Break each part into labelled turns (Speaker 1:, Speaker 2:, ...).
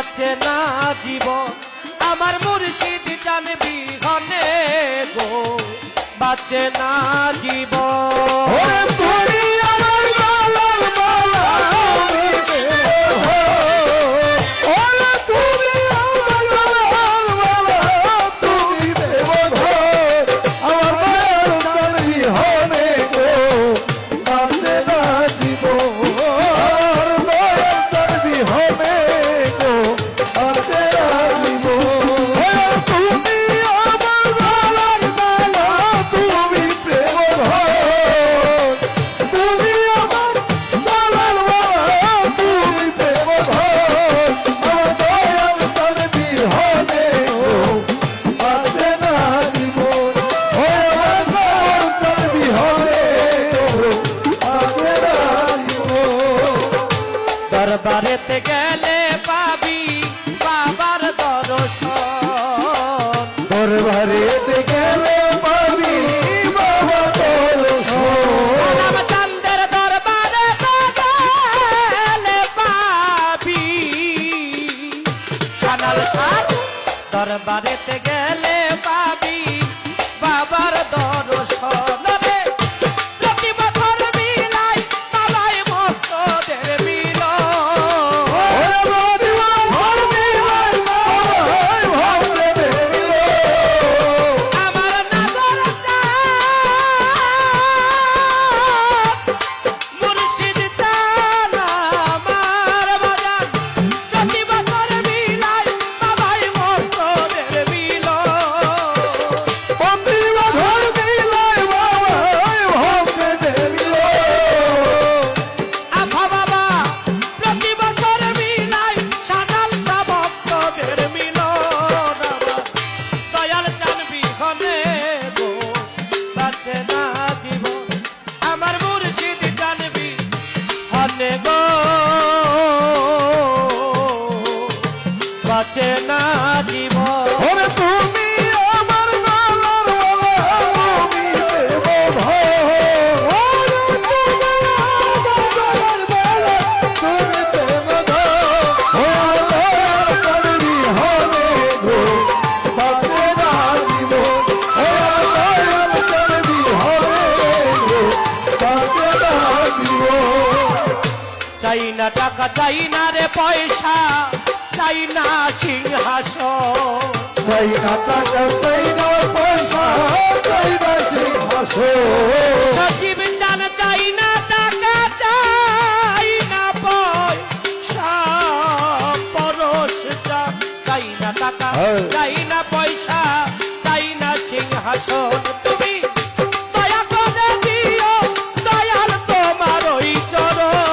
Speaker 1: বাঁচে না জীবন আমার মুর্শিদ জানবি হনে গো বাঁচে না জীবন দরবারেতে গেলে পাবি বাবার দর্শন
Speaker 2: দরবারেতে গেলে পাবি বাবার দর্শন
Speaker 1: চাঁদের দরবারে গেলে পাবি কানাল সাত দরবারেতে গেলে পাবি বাবার দর্শন বাঁচে না জীবন
Speaker 2: তুমি আমার গলার মালা তুমি দেব তুমি প্রেম করবি হবে গো বাঁচে না জীবন করবি হবে গো বাঁচে না জীবন
Speaker 1: চাই না টাকা চাই না রে পয়সা চাই না সিংহাসন
Speaker 2: চাই না টাকা চাই না পয়সা চাই না সিংহাসন
Speaker 1: সজীব জান চাই না টাকা চাই না পয়সা পরশ চাই না টাকা চাই না পয়সা চাই না সিংহাসন তুমি দয়া করে দিও দয়াল তোমার ওই চরণ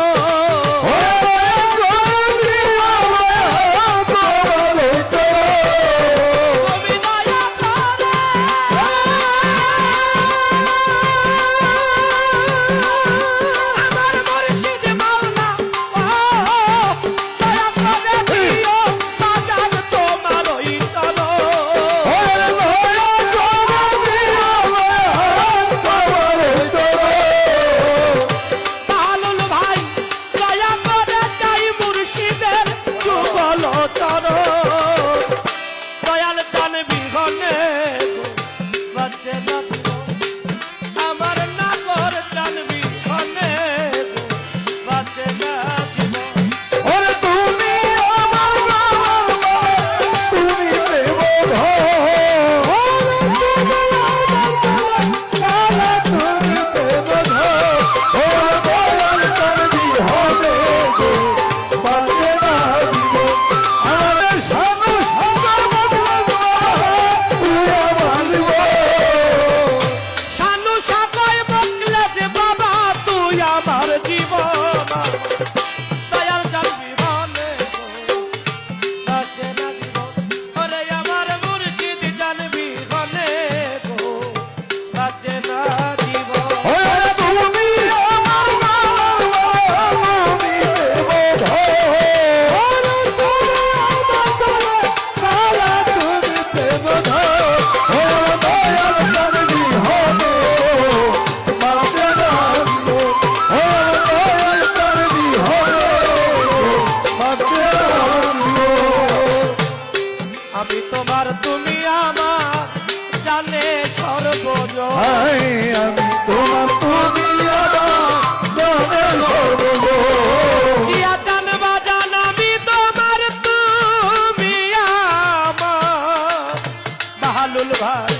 Speaker 1: ভাই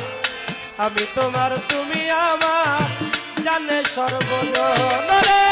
Speaker 1: আমি তোমার তুমি আমার জানে সর্বজন রে